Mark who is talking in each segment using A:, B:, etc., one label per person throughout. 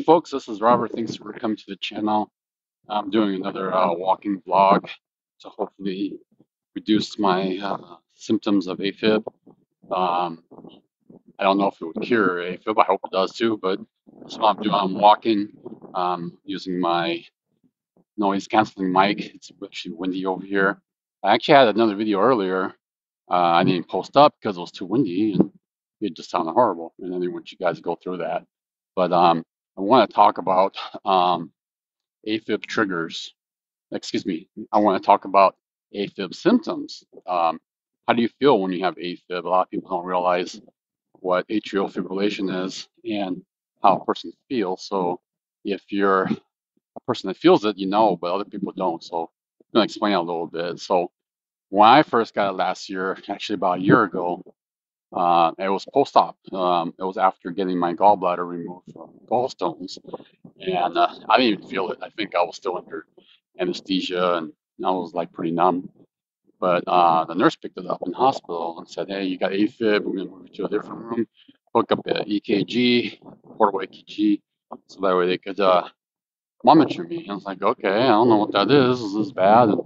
A: Folks, this is Robert. Thanks for coming to the channel. I'm doing another walking vlog to hopefully reduce my symptoms of AFib. Um, I don't know if it would cure AFib. I hope it does too, but that's what I'm doing. I'm walking using my noise canceling mic. It's actually windy over here. I actually had another video earlier. I didn't post up because it was too windy and it just sounded horrible. And I didn't want you guys to go through that. But I want to talk about AFib triggers. Excuse me. I want to talk about AFib symptoms. How do you feel when you have AFib? A lot of people don't realize what atrial fibrillation is and how a person feels. So if you're a person that feels it, you know, but other people don't. So I'm going to explain it a little bit. So when I first got it last year, actually about a year ago, it was post-op. It was after getting my gallbladder removed from gallstones, and I didn't even feel it. I think I was still under anesthesia, and I was like pretty numb. But the nurse picked it up in the hospital and said, "Hey, you got AFib. We're gonna move you to a different room. Hook up a EKG, portable EKG, so that way they could monitor me." And I was like, "Okay, I don't know what that is. Is this bad?" And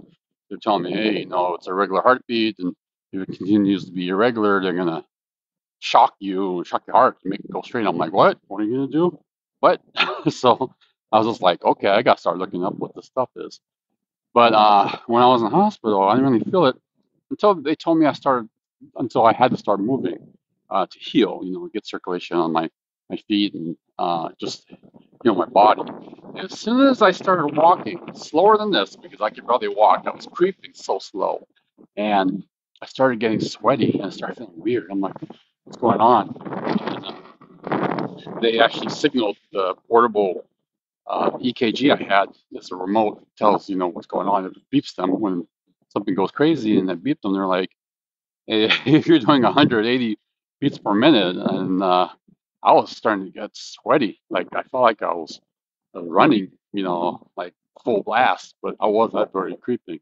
A: they're telling me, "Hey, you know, it's a regular heartbeat, and if it continues to be irregular, they're gonna shock you, shock your heart, and make it go straight." I'm like, "What? What are you gonna do? What?" So I was just like, "Okay, I gotta start looking up what this stuff is." But when I was in the hospital, I didn't really feel it until they told me until I had to start moving to heal, you know, get circulation on my feet and just, my body. And as soon as I started walking, slower than this, because I could barely walk, I was creeping so slow. And I started getting sweaty and I started feeling weird. I'm like, what's going on? And they actually signaled the portable EKG I had. It's a remote, tells what's going on. It beeps them when something goes crazy, and it beeps them. They're like, "Hey, you're doing 180 beats per minute," and I was starting to get sweaty. Like I felt like I was running, like full blast, but I wasn't very creeping.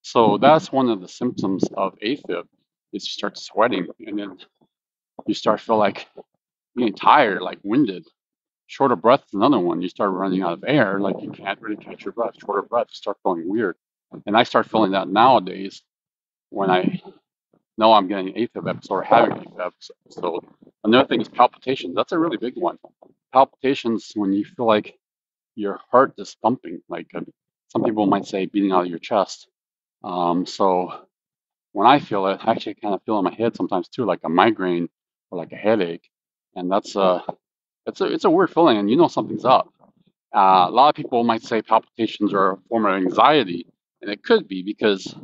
A: So that's one of the symptoms of AFib is you start sweating, and then you start feel like being tired, like winded. Short of breath is another one. You start running out of air, like you can't really catch your breath. Short of breath, you start feeling weird. And I start feeling that nowadays when I know I'm getting an AFib episode or having an AFib episode. Another thing is palpitations. That's a really big one. Palpitations when you feel like your heart is thumping, like some people might say beating out of your chest. So when I feel it, I actually kind of feel in my head sometimes too, like a migraine or like a headache. And it's a weird feeling, and something's up. A lot of people might say palpitations are a form of anxiety, and it could be because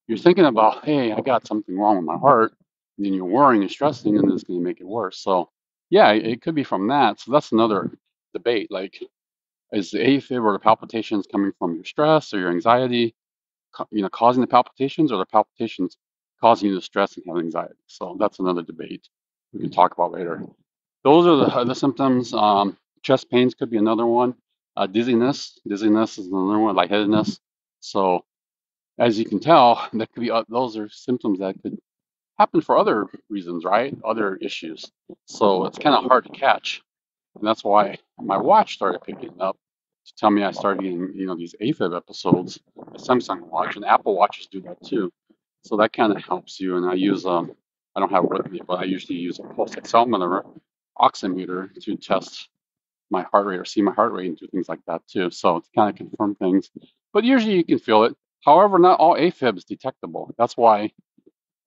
A: you're thinking about, hey, I got something wrong with my heart, and then you're worrying and stressing, and it's going to make it worse. So, yeah, it could be from that. So that's another debate. Like, is the AFib or the palpitations coming from your stress or your anxiety, causing the palpitations, or the palpitations causing you the stress and having anxiety? So that's another debate we can talk about later. Those are the symptoms. Chest pains could be another one. Dizziness is another one. Lightheadedness. So as you can tell, that could be those are symptoms that could happen for other reasons, right? Other issues. So it's kind of hard to catch, and that's why my watch started picking up to tell me I started getting these AFib episodes. The Samsung watch and Apple watches do that too. So that kind of helps you. And I use I don't have it with me, but I usually use a pulse oximeter to test my heart rate or see my heart rate and do things like that too. So to kind of confirm things. But usually you can feel it. However, not all AFib is detectable. That's why,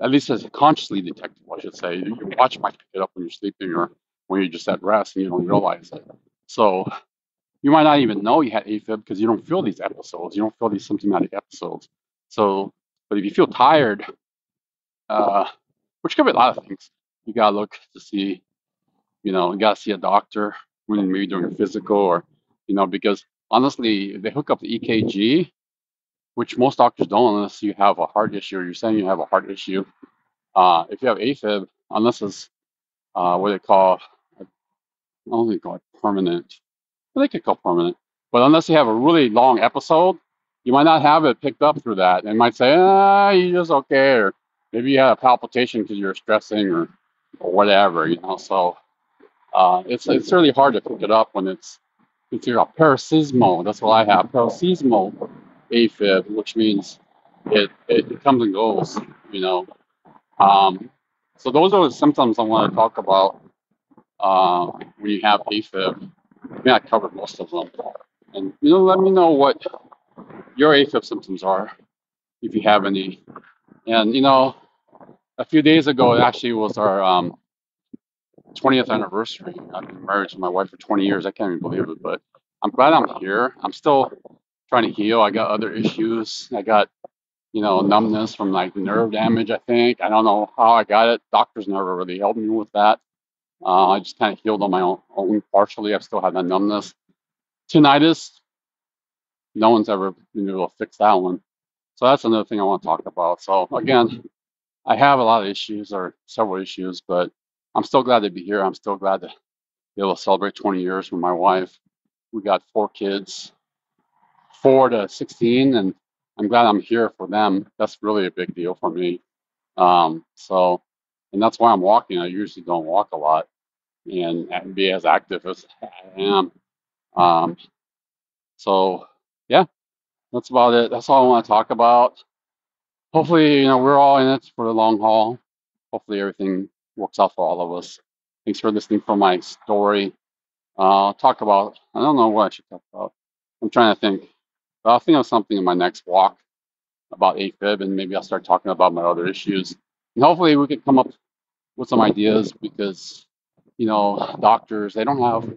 A: at least as consciously detectable, I should say. Your watch might pick it up when you're sleeping or when you're just at rest and you don't realize it. So you might not even know you had AFib because you don't feel these episodes. You don't feel these symptomatic episodes. So, but if you feel tired, uh, which could be a lot of things, you gotta look to see, you gotta see a doctor when maybe doing a physical or, because honestly, they hook up the EKG, which most doctors don't unless you have a heart issue or you're saying you have a heart issue. If you have AFib, unless it's what they call, I don't think they call it permanent. Well, they could call permanent, but unless you have a really long episode, you might not have it picked up through that. They might say, you're just okay, or maybe you had a palpitation because you're stressing or whatever, So it's really hard to pick it up when it's It's a paroxysmal. That's what I have. Paroxysmal AFib, which means it comes and goes. You know. So those are the symptoms I want to talk about when you have AFib. I mean, I covered most of them. And let me know what your AFib symptoms are, if you have any. And a few days ago, it actually was our 20th anniversary. I've been married to my wife for 20 years. I can't even believe it, but I'm glad I'm here. I'm still trying to heal. I got other issues. I got, numbness from like nerve damage, I think. I don't know how I got it. Doctors never really helped me with that. I just kind of healed on my own partially. I still have that numbness. Tinnitus, no one's ever been able to fix that one. So that's another thing I want to talk about. So again, I have a lot of issues or several issues, but I'm still glad to be here. I'm still glad to be able to celebrate 20 years with my wife. We got 4 kids, 4 to 16, and I'm glad I'm here for them. That's really a big deal for me. And that's why I'm walking. I usually don't walk a lot and be as active as I am. Um, so yeah, that's about it. That's all I want to talk about. Hopefully, we're all in it for the long haul. Hopefully everything works out for all of us. Thanks for listening for my story. I'll talk about, I don't know what I should talk about. I'm trying to think. But I'll think of something in my next walk about AFib, and maybe I'll start talking about my other issues. And hopefully we can come up with some ideas because, doctors, they don't have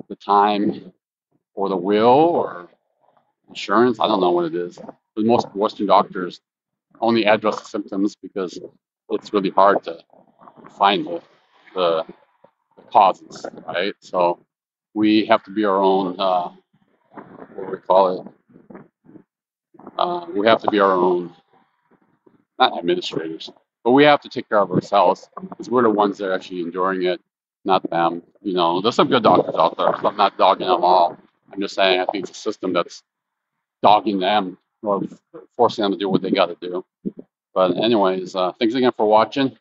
A: the time or the will or insurance. I don't know what it is. But most Western doctors only address the symptoms because it's really hard to find the causes, right? So we have to be our own, what do we call it? We have to be our own, not administrators, but we have to take care of ourselves because we're the ones that are actually enduring it, not them. There's some good doctors out there. So I'm not dogging them all. I'm just saying I think it's a system that's dogging them or forcing them to do what they got to do. But anyways, thanks again for watching.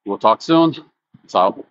A: We'll talk soon. Peace out.